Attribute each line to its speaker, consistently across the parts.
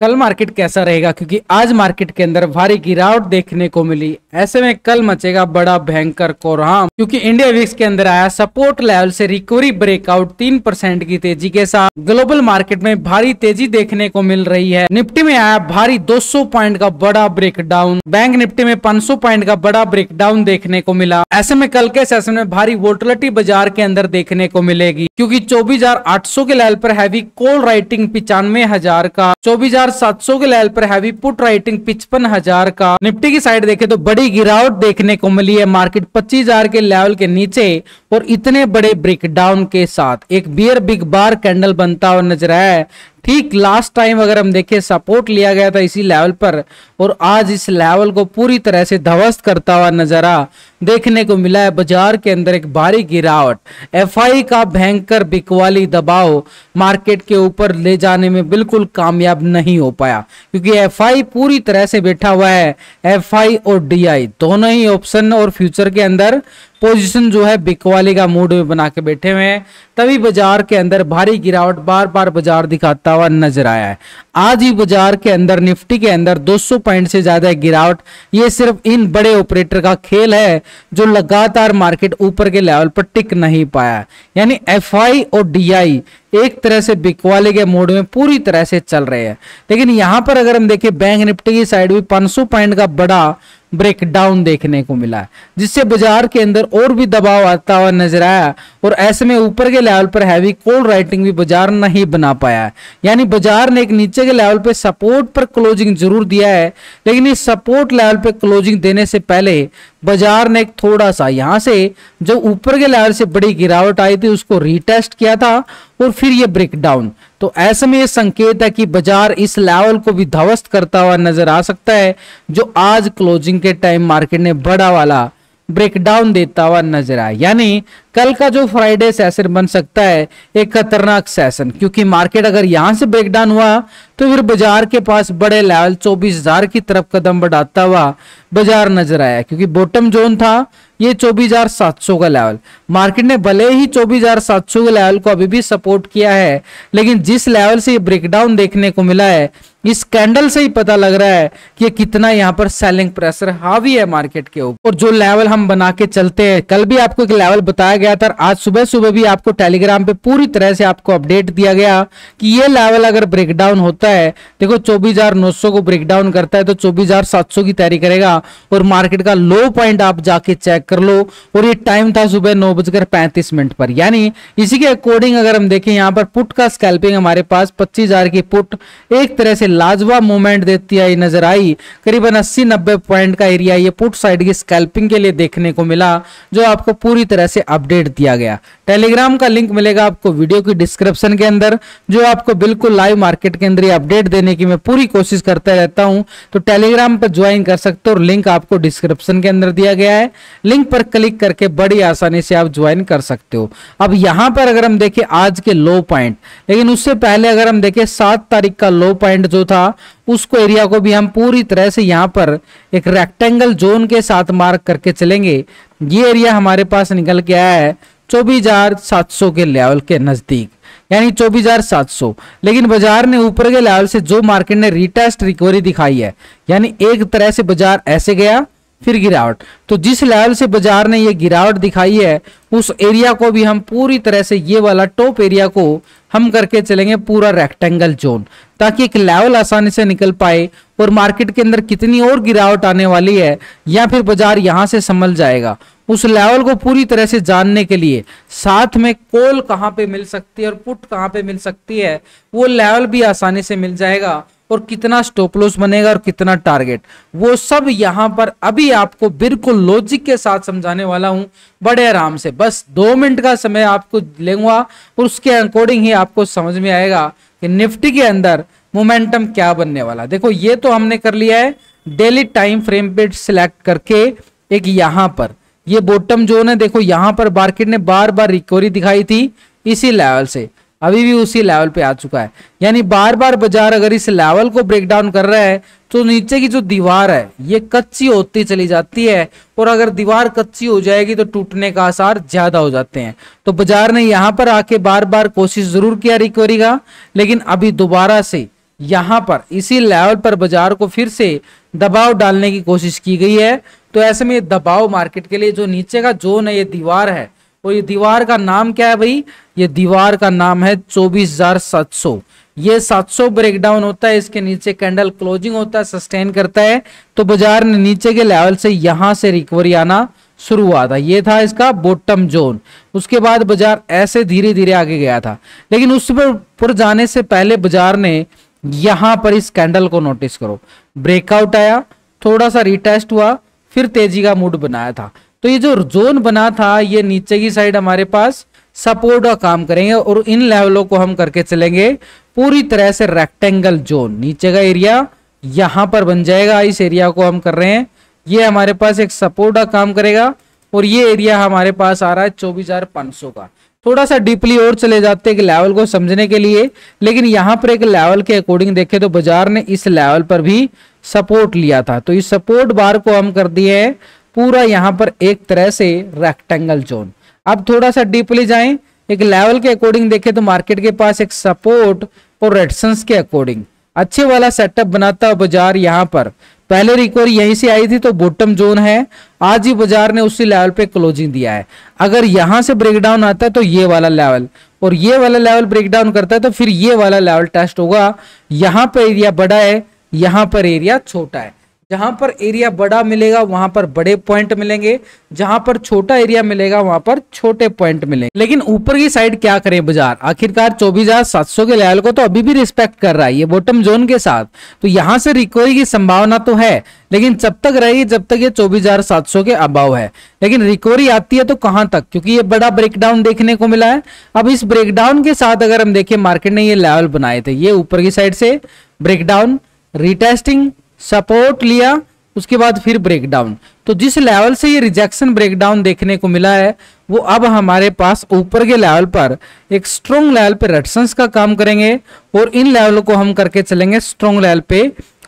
Speaker 1: कल मार्केट कैसा रहेगा, क्योंकि आज मार्केट के अंदर भारी गिरावट देखने को मिली। ऐसे में कल मचेगा बड़ा भयंकर कोहराम, क्योंकि इंडिया विक्स के अंदर आया सपोर्ट लेवल से रिकवरी ब्रेकआउट 3% की तेजी के साथ ग्लोबल मार्केट में भारी तेजी देखने को मिल रही है। निफ्टी में आया भारी 200 पॉइंट का बड़ा ब्रेकडाउन, बैंक निफ्टी में 500 पॉइंट का बड़ा ब्रेकडाउन देखने को मिला। ऐसे में कल के सेशन में भारी वोलेटिलिटी बाजार के अंदर देखने को मिलेगी, क्योंकि 24,800 के लेवल पर हैवी कॉल राइटिंग 95,000 का, 24,700 के लेवल पर हैवी पुट राइटिंग 55,000 का। निफ्टी की साइड देखे तो बड़ी गिरावट देखने को मिली है। मार्केट 25,000 के लेवल के नीचे और इतने बड़े ब्रेकडाउन के साथ एक बियर बिग बार कैंडल बनता हुआ नजर आया है। ठीक लास्ट टाइम अगर हम देखें सपोर्ट लिया गया था इसी लेवल पर, और आज इस लेवल को पूरी तरह से ध्वस्त करता हुआ नजरा देखने को मिला है। बाजार के अंदर एक भारी गिरावट, एफआई का भयंकर बिकवाली दबाव मार्केट के ऊपर ले जाने में बिल्कुल कामयाब नहीं हो पाया, क्योंकि एफआई पूरी तरह से बैठा हुआ है। एफआई और डीआई दोनों ही ऑप्शन और फ्यूचर के अंदर पोजीशन जो है बिकवाली का मूड में बना के बैठे हुए हैं, तभी बाजार के अंदर भारी गिरावट बार बार बाजार दिखाता हुआ नजर आया है। आज ही बाजार के अंदर निफ्टी के अंदर 200 पॉइंट से ज्यादा गिरावट, ये सिर्फ इन बड़े ऑपरेटर का खेल है जो लगातार मार्केट ऊपर के लेवल पर टिक नहीं पाया। यानी एफआई और डीआई एक तरह से बिकवाली के मोड में पूरी तरह से चल रहे हैं। लेकिन यहां पर अगर हम देखें बैंक निफ्टी की साइड भी 500 पॉइंट का बड़ा ब्रेकडाउन देखने को मिला है, जिससे बाजार के अंदर और भी दबाव आता हुआ नजर आया। और ऐसे में ऊपर के लेवल पर हैवी कॉल राइटिंग भी बाजार नहीं बना पाया है। यानी बाजार ने एक नीचे के लेवल पे सपोर्ट पर क्लोजिंग जरूर दिया है, लेकिन इस सपोर्ट लेवल पे क्लोजिंग देने से पहले बाजार ने एक थोड़ा सा यहां से जो ऊपर के लेवल से बड़ी गिरावट आई थी उसको रीटेस्ट किया था और फिर ये ब्रेकडाउन। तो ऐसे में ये संकेत है कि बाजार इस लेवल को भी ध्वस्त करता हुआ नजर आ सकता है, जो आज क्लोजिंग के टाइम मार्केट ने बड़ा वाला ब्रेकडाउन देता हुआ नजर आया। यानी कल का जो फ्राइडे सेशन बन सकता है एक खतरनाक सेशन, क्योंकि मार्केट अगर यहां से ब्रेकडाउन हुआ तो फिर बाजार के पास बड़े लेवल 24,000 की तरफ कदम बढ़ाता हुआ बाजार नजर आया, क्योंकि बॉटम जोन था ये 24,700 का लेवल। मार्केट ने भले ही 24,700 के लेवल को अभी भी सपोर्ट किया है, लेकिन जिस लेवल से ये ब्रेकडाउन देखने को मिला है इस कैंडल से ही पता लग रहा है कि ये कितना यहाँ पर सेलिंग प्रेशर हावी है मार्केट के ऊपर। और जो लेवल हम बना के चलते हैं, कल भी आपको एक लेवल बताया गया था, आज सुबह सुबह भी आपको टेलीग्राम पे पूरी तरह से आपको अपडेट दिया गया कि ये लेवल अगर ब्रेकडाउन होता है, देखो 24,900 को ब्रेकडाउन करता है तो 24,700 की तैयारी करेगा। और मार्केट का लो पॉइंट आप जाके चेक कर लो, और ये टाइम था सुबह 9:35 पर। यानी इसी के अकॉर्डिंग अगर हम देखें यहाँ पर पुट का स्कैल्पिंग हमारे पास 25,000 की पुट एक तरह से लाजवाब मूवमेंट देती आई नजर आई। करीबन 80-90 पॉइंट का एरिया ये पुट साइड की स्कैल्पिंग के लिए देखने को मिला, जो आपको पूरी तरह से अपडेट दिया गया। टेलीग्राम का लिंक मिलेगा आपको वीडियो की डिस्क्रिप्शन के अंदर, जो आपको बिल्कुल लाइव मार्केट के अंदर अपडेट देने की मैं पूरी कोशिश करता रहता हूं। तो टेलीग्राम पर ज्वाइन कर सकते हो, और लिंक आपको डिस्क्रिप्शन के अंदर दिया गया है। लिंक पर क्लिक करके बड़ी आसानी से आप ज्वाइन कर सकते हो। अब यहां पर अगर हम देखें आज के लो पॉइंट, लेकिन उससे पहले अगर हम देखें 7 तारीख का लो पॉइंट जो था उसको एरिया को भी हम पूरी तरह से यहां पर एक रेक्टेंगल जोन के साथ मार्क करके चलेंगे। ये एरिया हमारे पास निकल के आया है 24,700 के लेवल के नजदीक, यानी 24,700। लेकिन बाजार ने ऊपर के लेवल से जो मार्केट ने रीटेस्ट रिकवरी दिखाई है, यानी एक तरह से बाजार ऐसे गया फिर गिरावट, तो जिस लेवल से बाजार ने ये गिरावट दिखाई है उस एरिया को भी हम पूरी तरह से ये वाला टॉप एरिया को हम करके चलेंगे पूरा रेक्टेंगल जोन, ताकि एक लेवल आसानी से निकल पाए। और मार्केट के अंदर कितनी और गिरावट आने वाली है या फिर बाजार यहां से संभल जाएगा, उस लेवल को पूरी तरह से जानने के लिए साथ में कॉल कहां पे मिल सकती है और पुट कहां पे मिल सकती है, वो लेवल भी आसानी से मिल जाएगा। और कितना स्टॉप लॉस बनेगा और कितना टारगेट, वो सब यहां पर अभी आपको बिल्कुल लॉजिक के साथ समझाने वाला हूं, बड़े आराम से। बस 2 मिनट का समय आपको लेंगे और उसके अकॉर्डिंग ही आपको समझ में आएगा कि निफ्टी के अंदर मोमेंटम क्या बनने वाला। देखो ये तो हमने कर लिया है डेली टाइम फ्रेम पे सिलेक्ट करके। एक यहां पर ये बॉटम जोन है, देखो यहां पर मार्केट ने बार बार रिकवरी दिखाई थी इसी लेवल से, अभी भी उसी लेवल पे आ चुका है। यानी बार बार बाजार अगर इस लेवल को ब्रेक डाउन कर रहा है तो नीचे की जो दीवार है ये कच्ची होती चली जाती है, और अगर दीवार कच्ची हो जाएगी तो टूटने का आसार ज्यादा हो जाते हैं। तो बाजार ने यहां पर आके बार बार कोशिश जरूर किया रिकवरी का, लेकिन अभी दोबारा से यहाँ पर इसी लेवल पर बाजार को फिर से दबाव डालने की कोशिश की गई है। तो ऐसे में ये दबाव मार्केट के लिए जो नीचे का जोन है, ये दीवार है, और ये दीवार का नाम क्या है भाई, ये दीवार का नाम है 24,700। ये 700 ब्रेकडाउन होता है, इसके नीचे कैंडल क्लोजिंग होता है, सस्टेन करता है, तो बाजार ने नीचे के लेवल से यहां से रिकवरी आना शुरू हुआ था। ये था इसका बॉटम जोन। उसके बाद बाजार ऐसे धीरे धीरे आगे गया था, लेकिन उस पर जाने से पहले बाजार ने यहां पर इस कैंडल को नोटिस करो, ब्रेकआउट आया, थोड़ा सा रिटेस्ट हुआ, फिर तेजी का मूड बनाया था। तो ये जो जोन बना था, ये नीचे की साइड हमारे पास सपोर्ट का काम करेंगे, और इन लेवलों को हम करके चलेंगे पूरी तरह से रेक्टेंगल जोन। नीचे का एरिया यहां पर बन जाएगा, इस एरिया को हम कर रहे हैं, ये हमारे पास एक सपोर्ट का काम करेगा, और ये एरिया हमारे पास आ रहा है 24,500 का। थोड़ा सा डीपली और चले जाते हैं कि लेवल को समझने के लिए, लेकिन यहां पर एक लेवल के अकॉर्डिंग देखें तो बाजार ने इस लेवल पर भी सपोर्ट लिया था। तो इस सपोर्ट बार को हम कर दिए हैं पूरा यहां पर एक तरह से रेक्टेंगल जोन। अब थोड़ा सा डीपली जाएं, एक लेवल के अकॉर्डिंग देखें तो मार्केट के पास एक सपोर्ट और रेजिस्टेंस के अकॉर्डिंग अच्छे वाला सेटअप बनाता है बाजार। यहां पर पहले रिकवरी यहीं से आई थी, तो बॉटम जोन है, आज ही बाजार ने उसी लेवल पे क्लोजिंग दिया है। अगर यहां से ब्रेकडाउन आता है तो ये वाला लेवल, और ये वाला लेवल ब्रेकडाउन करता है तो फिर ये वाला लेवल टेस्ट होगा। यहां पर एरिया बड़ा है, यहां पर एरिया छोटा है। जहां पर एरिया बड़ा मिलेगा वहां पर बड़े पॉइंट मिलेंगे, जहां पर छोटा एरिया मिलेगा वहां पर छोटे पॉइंट मिलेंगे। लेकिन ऊपर की साइड क्या करें बाजार, आखिरकार 24,700 के लेवल को तो अभी भी रिस्पेक्ट कर रहा है ये बॉटम जोन के साथ। तो यहां से रिकवरी की संभावना तो है, लेकिन जब तक रहेगी जब तक ये 24,700 के अबाव है। लेकिन रिकवरी आती है तो कहां तक, क्योंकि ये बड़ा ब्रेकडाउन देखने को मिला है। अब इस ब्रेकडाउन के साथ अगर हम देखें, मार्केट ने ये लेवल बनाए थे, ये ऊपर की साइड से ब्रेकडाउन, रिटेस्टिंग, सपोर्ट लिया, उसके बाद फिर ब्रेकडाउन। तो जिस लेवल से ये रिजेक्शन ब्रेकडाउन देखने को मिला है, वो अब हमारे पास ऊपर के लेवल पर एक स्ट्रॉन्ग लेवल पे रेजिस्टेंस का काम करेंगे, और इन लेवलों को हम करके चलेंगे स्ट्रॉन्ग लेवल पे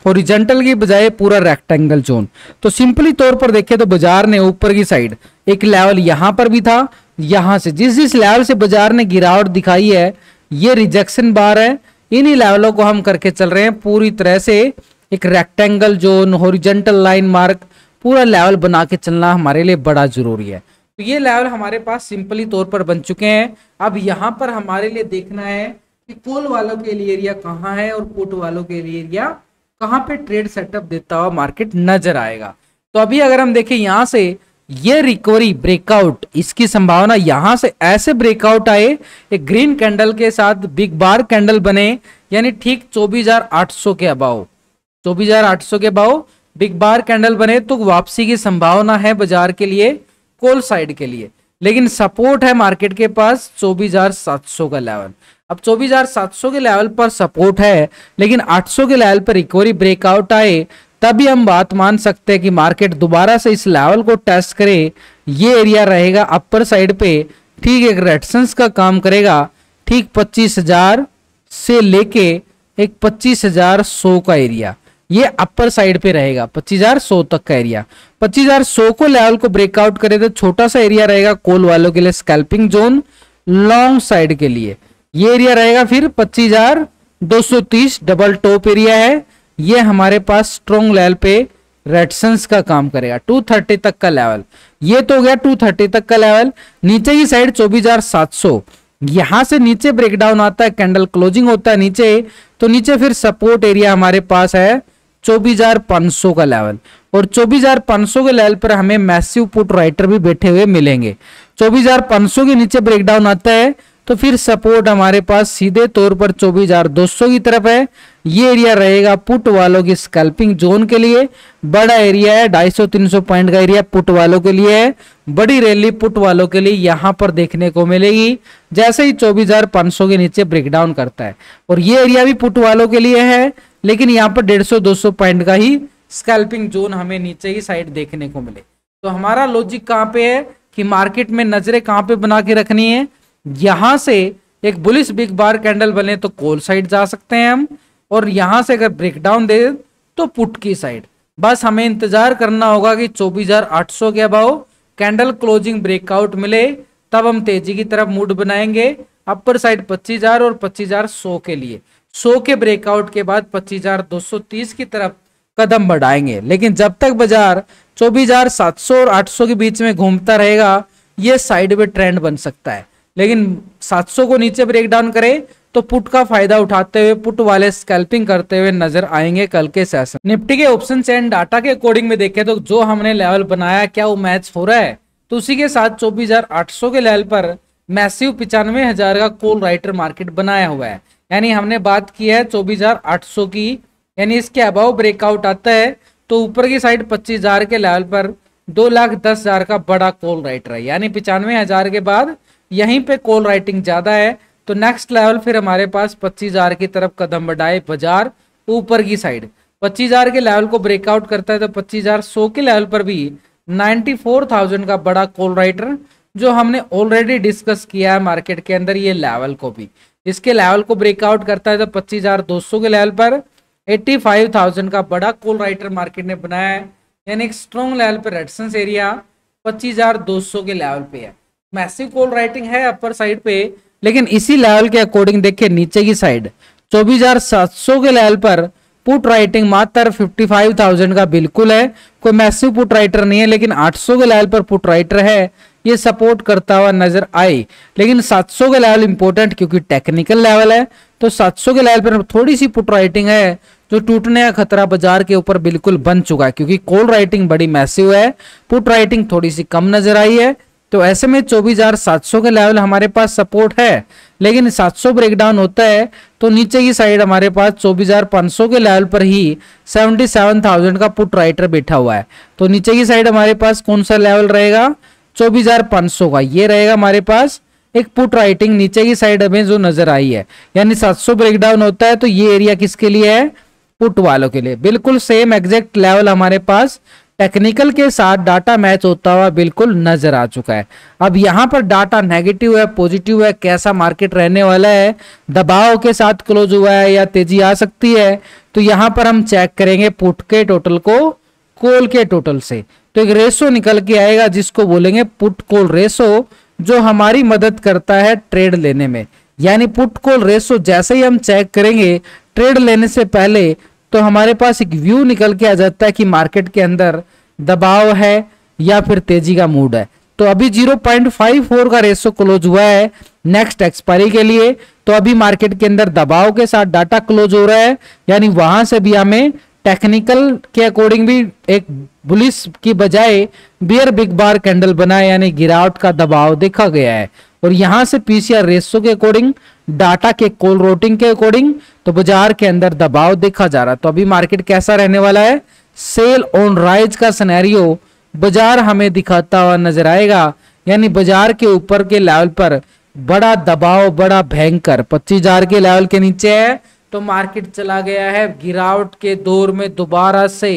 Speaker 1: हॉरिजॉन्टल की बजाय पूरा रेक्टेंगल जोन। तो सिंपली तौर पर देखें तो बाजार ने ऊपर की साइड एक लेवल यहां पर भी था, यहां से जिस जिस लेवल से बाजार ने गिरावट दिखाई है, ये रिजेक्शन बार है, इन्हीं लेवलों को हम करके चल रहे हैं पूरी तरह से एक rectangle zone, horizontal line mark, पूरा लेवल बना के चलना हमारे लिए बड़ा जरूरी है। तो ये लेवल हमारे पास सिंपली तौर पर बन चुके हैं। अब यहाँ पर हमारे लिए देखना है कि कॉल वालों के लिए एरिया कहाँ है और पुट वालों के लिए एरिया कहाँ पे ट्रेड सेटअप देता हुआ मार्केट नजर आएगा। तो अभी अगर हम देखें यहाँ से ये रिकवरी ब्रेकआउट, इसकी संभावना यहां से ऐसे ब्रेकआउट आए, एक ग्रीन कैंडल के साथ बिग बार कैंडल बने, यानी ठीक 24,800 के अबाव, 24,800 के भाव बिग बार कैंडल बने, तो वापसी की संभावना है बाजार के लिए कॉल साइड के लिए। लेकिन सपोर्ट है मार्केट के पास 24,700 का लेवल। अब 24,700 के लेवल पर सपोर्ट है, लेकिन 800 के लेवल पर रिकवरी ब्रेकआउट आए, तभी हम बात मान सकते हैं कि मार्केट दोबारा से इस लेवल को टेस्ट करे। ये एरिया रहेगा अपर साइड पे, ठीक एक रेजिस्टेंस का काम करेगा, ठीक 25,000 से लेके एक 25,100 का एरिया, ये अपर साइड पे रहेगा 25,100 तक का एरिया। 25,100 को लेवल को ब्रेकआउट करे तो छोटा सा एरिया रहेगा कॉल वालों के लिए स्कैल्पिंग जोन, लॉन्ग साइड के लिए ये एरिया रहेगा फिर 25,230 डबल टॉप एरिया है, ये हमारे पास स्ट्रॉन्ग लेवल पे रेजिस्टेंस का काम करेगा 230 तक का लेवल। ये तो हो गया 230 तक का लेवल। नीचे की साइड 24,700, यहां से नीचे ब्रेकडाउन आता है, कैंडल क्लोजिंग होता है नीचे, तो नीचे फिर सपोर्ट एरिया हमारे पास है 24,500 का लेवल, और 24,500 के लेवल पर हमें मैसिव पुट राइटर भी बैठे हुए मिलेंगे। 24,500 के नीचे ब्रेकडाउन आता है तो फिर सपोर्ट हमारे पास सीधे तौर पर 24,200 की तरफ है, ये एरिया रहेगा पुट वालों की स्कैल्पिंग जोन के लिए, बड़ा एरिया है 250-300 पॉइंट का एरिया पुट वालों के लिए है, बड़ी रैली पुट वालों के लिए यहां पर देखने को मिलेगी जैसे ही 24,500 के नीचे ब्रेकडाउन करता है, और ये एरिया भी पुट वालों के लिए है, लेकिन यहाँ पर 150-200 पॉइंट का ही स्कैल्पिंग जोन हमें नीचे की साइड देखने को मिले। तो हमारा लॉजिक कहाँ पे है कि मार्केट में नजरें कहाँ पे बना के रखनी है, यहां से एक बुलिश बिग बार कैंडल बने तो कॉल साइड जा सकते हैं हम, और यहां से अगर ब्रेकडाउन दे तो पुट की साइड। बस हमें इंतजार करना होगा कि 24,800 के अबाव कैंडल क्लोजिंग ब्रेकआउट मिले, तब हम तेजी की तरफ मूड बनाएंगे अपर साइड 25,000 और 25,100 के लिए। 100 के ब्रेकआउट के बाद 25,230 की तरफ कदम बढ़ाएंगे। लेकिन जब तक बाजार 24,700 और 800 के बीच में घूमता रहेगा, ये साइडवे ट्रेंड बन सकता है। लेकिन 700 को नीचे ब्रेक डाउन करे तो पुट का फायदा उठाते हुए पुट वाले स्कैल्पिंग करते हुए नजर आएंगे कल के सेशन। निफ्टी के ऑप्शन चेन डाटा के अकॉर्डिंग में देखें तो जो हमने लेवल बनाया क्या वो मैच हो रहा है, तो उसी के साथ 24,800 के लेवल पर मैसिव 95,000 का कॉल राइटर मार्केट बनाया हुआ है। यानी हमने बात की है 24,800 की, यानी इसके अबाव ब्रेकआउट आता है तो ऊपर की साइड 25,000 के लेवल पर 2,10,000 का बड़ा कॉल राइटर है। यानी 95,000 के बाद यहीं पे कॉल राइटिंग ज्यादा है, तो नेक्स्ट लेवल फिर हमारे पास 25,000 की तरफ कदम बढ़ाए बाजार ऊपर की साइड। 25,000 के लेवल को ब्रेकआउट करता है तो 25,100 के लेवल पर भी 94,000 का बड़ा कॉल राइटर, जो हमने ऑलरेडी डिस्कस किया है मार्केट के अंदर, ये लेवल को भी इसके लेवल को ब्रेकआउट करता है तो 25,200 के लेवल पर 85,000 का बड़ा कॉल राइटर मार्केट ने बनाया है। यानी एक स्ट्रॉन्ग लेवल पर रेजिस्टेंस एरिया 25,200 के लेवल पे है। मैसिव कॉल राइटिंग है अपर साइड पे, लेकिन इसी लेवल के अकॉर्डिंग देखिए नीचे की साइड 24,700 के लेवल पर पुट राइटिंग मात्र 55,000 का बिल्कुल है, कोई मैसिव पुट राइटर नहीं है, लेकिन 800 के लेवल पर पुट राइटर है, ये सपोर्ट करता हुआ नजर आए। लेकिन 700 के लेवल इंपॉर्टेंट क्योंकि टेक्निकल लेवल है, तो 700 के लेवल पर थोड़ी सी पुट राइटिंग है जो टूटने का खतरा बाजार के ऊपर बिल्कुल बन चुका है, क्योंकि कॉल राइटिंग बड़ी मैसिव है, पुट राइटिंग थोड़ी सी कम नजर आई है। तो ऐसे में 24,700 के लेवल हमारे पास सपोर्ट है, लेकिन 700 ब्रेकडाउन होता है तो नीचे की साइड हमारे पास 24,500 के लेवल पर ही 77,000 का पुट राइटर बैठा हुआ है। तो नीचे की साइड हमारे पास कौन सा लेवल रहेगा, 24,500 का, ये रहेगा हमारे पास एक पुट राइटिंग नीचे की साइड हमें जो नजर आई है। यानी 700 ब्रेकडाउन होता है तो ये एरिया किसके लिए है, पुट वालों के लिए। बिल्कुल सेम एग्जैक्ट लेवल हमारे पास टेक्निकल के साथ डाटा मैच होता हुआ बिल्कुल नजर आ चुका है। अब यहाँ पर डाटा नेगेटिव है पॉजिटिव है, कैसा मार्केट रहने वाला है, दबाव के साथ क्लोज हुआ है या तेजी आ सकती है, तो यहाँ पर हम चेक करेंगे पुट के टोटल को कॉल के टोटल से। तो एक रेशो निकल के आएगा जिसको बोलेंगे पुट कॉल रेशो, जो हमारी मदद करता है ट्रेड लेने में। यानी पुट कॉल रेशो जैसे ही हम चेक करेंगे ट्रेड लेने से पहले, तो हमारे पास एक व्यू निकल के आ जाता है कि मार्केट के अंदर दबाव है या फिर तेजी का मूड है। तो अभी 0.54 का रेशो क्लोज हुआ है नेक्स्ट एक्सपायरी के लिए, तो अभी मार्केट के अंदर दबाव के साथ डाटा क्लोज हो रहा है, यानी वहां से भी हमें टेक्निकल के अकॉर्डिंग भी एक बुलिश की बजाय बियर बिग बार कैंडल बना है, यानी गिरावट का दबाव देखा गया है। और यहां से पीसीआर रेशो के अकॉर्डिंग, डाटा के कॉल रोटिंग के अकॉर्डिंग, तो बाजार के अंदर दबाव देखा जा रहा है। तो अभी मार्केट कैसा रहने वाला है, सेल ऑन राइज का सिनेरियो बाजार हमें दिखाता हुआ नजर आएगा। यानी बाजार के ऊपर के लेवल पर बड़ा दबाव, बड़ा भयंकर 25,000 के लेवल के नीचे है, तो मार्केट चला गया है गिरावट के दौर में। दोबारा से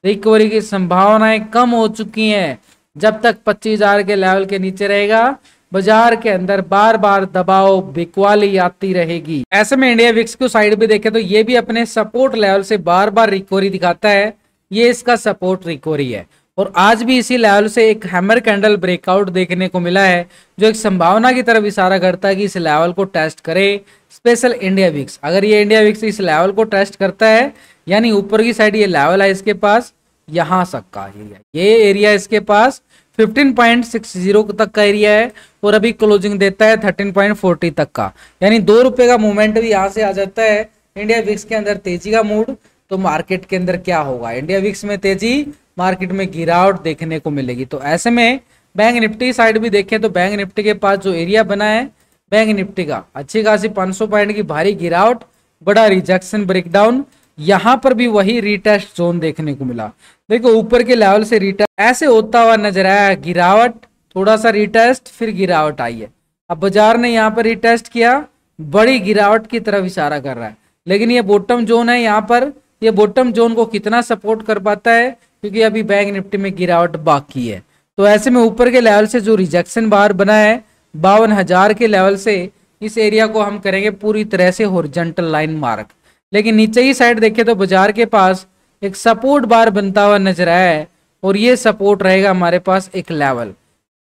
Speaker 1: रिकवरी की संभावनाएं कम हो चुकी हैं। जब तक 25,000 के लेवल के नीचे रहेगा, बाजार के अंदर बार बार दबाव बिकवाली आती रहेगी। ऐसे में इंडिया विक्स को साइड पे देखें तो ये भी अपने सपोर्ट लेवल से बार बार रिकवरी दिखाता है, ये इसका सपोर्ट रिकवरी है। और आज भी इसी लेवल से एक हैमर कैंडल ब्रेकआउट देखने को मिला है, जो एक संभावना की तरफ इशारा करता है कि इस लेवल को टेस्ट करे स्पेशल इंडिया विक्स। अगर ये इंडिया विक्स इस लेवल को टेस्ट करता है, यानी ऊपर की साइड ये लेवल है इसके पास, यहाँ तक का एरिया, ये एरिया इसके पास 15.60 तक का एरिया है, और अभी क्लोजिंग देता है 13.40 तक का, यानी 2 रुपए का मूवमेंट भी यहाँ से आ जाता है। इंडिया विक्स के अंदर तेजी का मूड, तो मार्केट के अंदर क्या होगा, इंडिया विक्स में तेजी, मार्केट में गिरावट देखने को मिलेगी। तो ऐसे में बैंक निफ्टी साइड भी देखें तो बैंक निफ्टी के पास जो एरिया बना है बैंक निफ्टी का, अच्छी खासी 500 पॉइंट की भारी गिरावट, बड़ा रिजेक्शन ब्रेकडाउन, यहाँ पर भी वही रिटेस्ट जोन देखने को मिला। देखो ऊपर के लेवल से रिटेस्ट ऐसे होता हुआ नजर आया, गिरावट, थोड़ा सा रिटेस्ट, फिर गिरावट आई है। अब बाजार ने यहाँ पर रिटेस्ट किया, बड़ी गिरावट की तरफ इशारा कर रहा है, लेकिन ये बॉटम जोन है, यहाँ पर ये बॉटम जोन को कितना सपोर्ट कर पाता है, क्योंकि अभी बैंक निफ्टी में गिरावट बाकी है। तो ऐसे में ऊपर के लेवल से जो रिजेक्शन बार बना है 52,000 के लेवल से, इस एरिया को हम करेंगे पूरी तरह से हॉरिजॉन्टल लाइन मार्क। लेकिन नीचे की साइड देखें तो बाजार के पास एक सपोर्ट बार बनता हुआ नजर आया है, और ये सपोर्ट रहेगा हमारे पास एक लेवल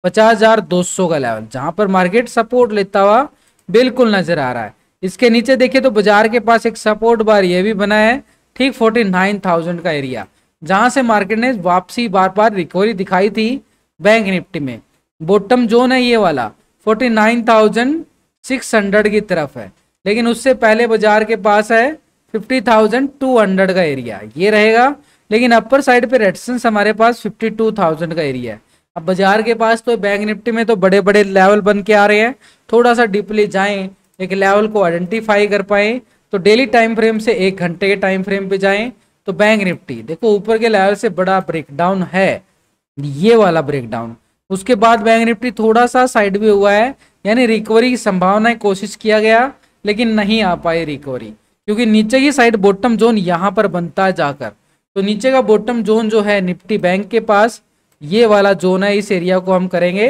Speaker 1: 50,200 का लेवल, जहां पर मार्केट सपोर्ट लेता हुआ बिल्कुल नजर आ रहा है। इसके नीचे देखिए तो बाजार के पास एक सपोर्ट बार ये भी बना है, ठीक 49,000 का एरिया, जहां से मार्केट ने वापसी बार बार रिकवरी दिखाई थी बैंक निफ्टी में। बॉटम जोन है ये वाला 49,600 की तरफ है, लेकिन उससे पहले बाजार के पास है 50,200 का एरिया, ये रहेगा। लेकिन अपर साइड पे रेजिस्टेंस हमारे पास 52,000 का एरिया है। अब बाजार के पास तो बैंक निफ्टी में तो बड़े बड़े लेवल बन के आ रहे हैं, थोड़ा सा डीपली जाएं, एक लेवल को आइडेंटिफाई कर पाए तो डेली टाइम फ्रेम से 1 घंटे के टाइम फ्रेम पे जाएं तो बैंक निफ्टी देखो ऊपर के लेवल से बड़ा ब्रेकडाउन है, ये वाला ब्रेकडाउन। उसके बाद बैंक निफ्टी थोड़ा सा साइड भी हुआ है, यानी रिकवरी की संभावना कोशिश किया गया लेकिन नहीं आ पाई रिकवरी, क्योंकि नीचे की साइड बॉटम जोन यहाँ पर बनता है जाकर। तो नीचे का बॉटम जोन जो है निफ्टी बैंक के पास ये वाला जोन है, इस एरिया को हम करेंगे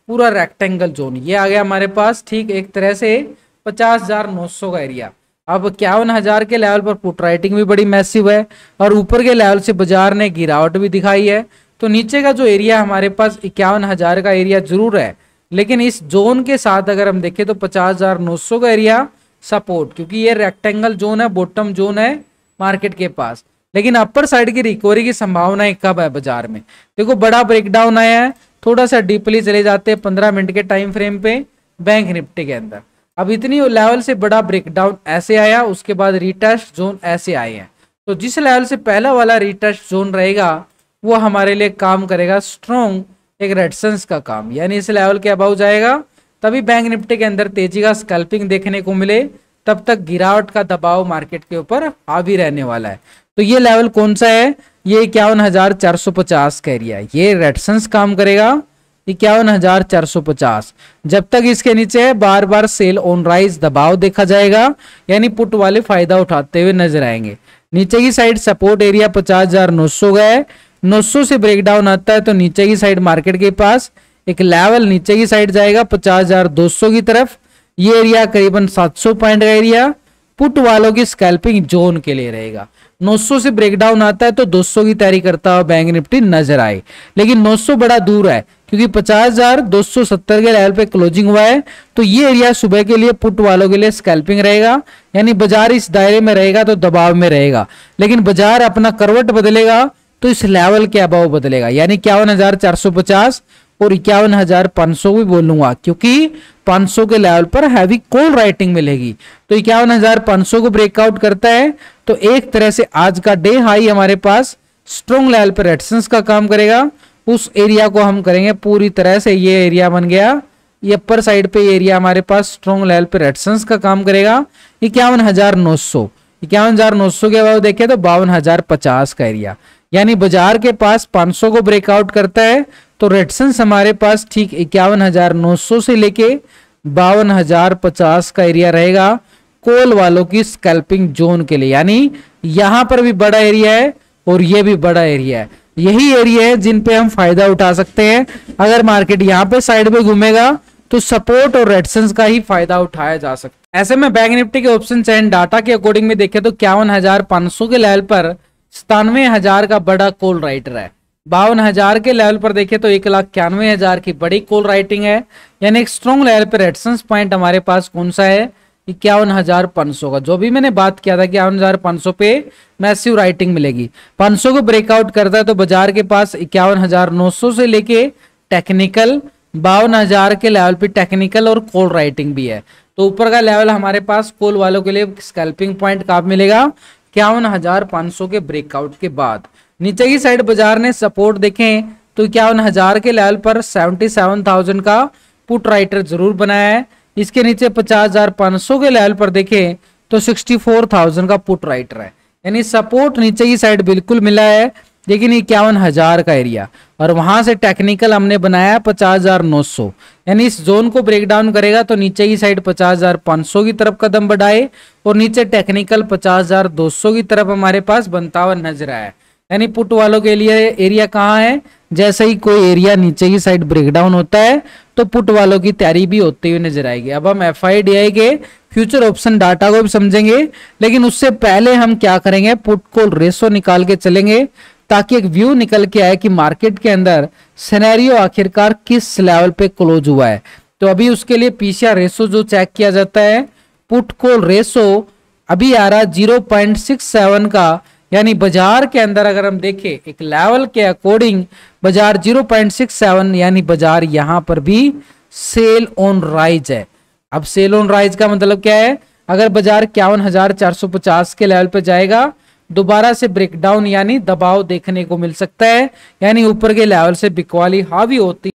Speaker 1: पूरा रेक्टेंगल जोन, ये आ गया हमारे पास ठीक एक तरह से 50,900 का एरिया। अब 51,000 के लेवल पर पुट राइटिंग भी बड़ी मैसिव है और ऊपर के लेवल से बाजार ने गिरावट भी दिखाई है। तो नीचे का जो एरिया हमारे पास 51,000 का एरिया जरूर है, लेकिन इस जोन के साथ अगर हम देखें तो 50,900 का एरिया सपोर्ट, क्योंकि ये रेक्टेंगल जोन है, बॉटम जोन है मार्केट के पास। लेकिन अपर साइड की रिकवरी की संभावना कब है बाजार में, देखो बड़ा ब्रेकडाउन आया है, थोड़ा सा डीपली चले जाते हैं 15 मिनट के टाइम फ्रेम पे बैंक निफ्टी के अंदर। अब इतनी लेवल से बड़ा ब्रेकडाउन ऐसे आया, उसके बाद रिटेस्ट जोन ऐसे आए हैं। तो जिस लेवल से पहला वाला रिटेस्ट जोन रहेगा वो हमारे लिए काम करेगा स्ट्रॉन्ग एक रेजिस्टेंस का काम, यानी इस लेवल के अबाउ जाएगा तभी बैंक निफ्टी के अंदर तेजी का स्कैल्पिंग देखने को मिले, तब तक गिरावट का दबाव मार्केट के ऊपर हावी रहने वाला है। तो ये लेवल कौन सा है, ये 51,450 का एरिया, ये रेजिस्टेंस काम करेगा 51,450। जब तक इसके नीचे बार बार सेल ऑन राइज दबाव देखा जाएगा, यानी पुट वाले फायदा उठाते हुए नजर आएंगे। नीचे की साइड सपोर्ट एरिया 50,900 का है, 900 से ब्रेकडाउन आता है तो नीचे की साइड मार्केट के पास एक लेवल नीचे की साइड जाएगा 50,200 की तरफ, ये एरिया करीबन 700 पॉइंट का एरिया पुट वालों की स्कैल्पिंग जोन के लिए रहेगा। 900 से ब्रेकडाउन आता है तो 200 की तैयारी करता हुआ बैंक निफ्टी नजर आए, लेकिन 900 बड़ा दूर है क्योंकि 50,270 के लेवल पे क्लोजिंग हुआ है। तो ये एरिया सुबह के लिए पुट वालों के लिए स्कैल्पिंग रहेगा, यानी बाजार इस दायरे में रहेगा तो दबाव में रहेगा, लेकिन बाजार अपना करवट बदलेगा तो इस लेवल के अभाव बदलेगा, यानी 51,450 और 51,500 भी बोलूंगा, क्योंकि 500 के लेवल पर हैवी कॉल राइटिंग मिलेगी। तो 51,500 को ब्रेकआउट करता है तो एक तरह से आज का डे हाई हमारे पास स्ट्रॉन्ग लेवल पर रेजिस्टेंस का काम करेगा। उस एरिया को हम करेंगे पूरी तरह से, ये एरिया बन गया, ये अपर साइड पे एरिया हमारे पास स्ट्रॉन्ग लेवल पर रेजिस्टेंस का काम करेगा 51,900। 51,900 के बाद देखें तो 52,050 का एरिया, यानी बाजार के पास 500 को ब्रेकआउट करता है तो रेजिस्टेंस हमारे पास ठीक 51,900 से लेके 52,050 का एरिया रहेगा कॉल वालों की स्कैल्पिंग जोन के लिए, यानी यहां पर भी बड़ा एरिया है और ये भी बड़ा एरिया है। यही एरिया है जिन पे हम फायदा उठा सकते हैं। अगर मार्केट यहाँ पे साइड में घूमेगा तो सपोर्ट और रेजिस्टेंस का ही फायदा उठाया जा सकता है। ऐसे में बैंक निफ्टी के ऑप्शन चैन डाटा के अकॉर्डिंग में देखें तो 51,500 के लेवल पर 97,000 का बड़ा कॉल राइटर है। 52,000 के लेवल पर देखें तो 1,91,000 की बड़ी कॉल राइटिंग है, यानी एक स्ट्रॉन्ग लेवल पर रेजिस्टेंस पॉइंट हमारे पास कौन सा है 51,500 का, जो भी मैंने बात किया था 51,500 पे मैसिव राइटिंग मिलेगी। 500 को ब्रेकआउट करता है तो बाजार के पास 51,900 से लेके टेक्निकल 52,000 के लेवल पे टेक्निकल और कॉल राइटिंग भी है। तो ऊपर का लेवल हमारे पास कॉल वालों के लिए स्कैल्पिंग पॉइंट कब मिलेगा 51,500 के ब्रेकआउट के बाद। नीचे की साइड बाजार ने सपोर्ट देखें तो 51,000 के लेवल पर 77,000 का पुट राइटर जरूर बनाया है। इसके नीचे 50,500 के लेवल पर देखें तो 64,000 का पुट राइटर है, यानी सपोर्ट नीचे की साइड बिल्कुल मिला है, लेकिन 51,000 का एरिया और वहां से टेक्निकल हमने बनाया 50,900, यानी इस जोन को ब्रेक डाउन करेगा तो नीचे की साइड 50,500 की तरफ कदम बढ़ाए और नीचे टेक्निकल 50,200 की तरफ हमारे पास बनता हुआ नजर आया। यानी पुट वालों के लिए एरिया कहाँ है, जैसे ही कोई एरिया नीचे की साइड ब्रेकडाउन होता है तो पुट वालों की तैयारी भी होती हुई नजर आएगी। अब हम FIDI के फ्यूचर ऑप्शन डाटा को भी समझेंगे, लेकिन उससे पहले हम क्या करेंगे पुट कॉल रेशो निकाल के चलेंगे ताकि एक व्यू निकल के आए कि मार्केट के अंदर सिनेरियो आखिरकार किस लेवल पे क्लोज हुआ है। तो अभी उसके लिए पीसीआर रेशो जो चेक किया जाता है पुट कॉल रेशो अभी आ रहा 0.67 का, यानी बाजार के अंदर अगर हम देखें एक लेवल के अकॉर्डिंग बाजार 0.67, यानी बाजार यहां पर भी सेल ऑन राइज है। अब सेल ऑन राइज का मतलब क्या है, अगर बाजार 51,450 के लेवल पे जाएगा दोबारा से ब्रेकडाउन यानी दबाव देखने को मिल सकता है, यानी ऊपर के लेवल से बिकवाली हावी होती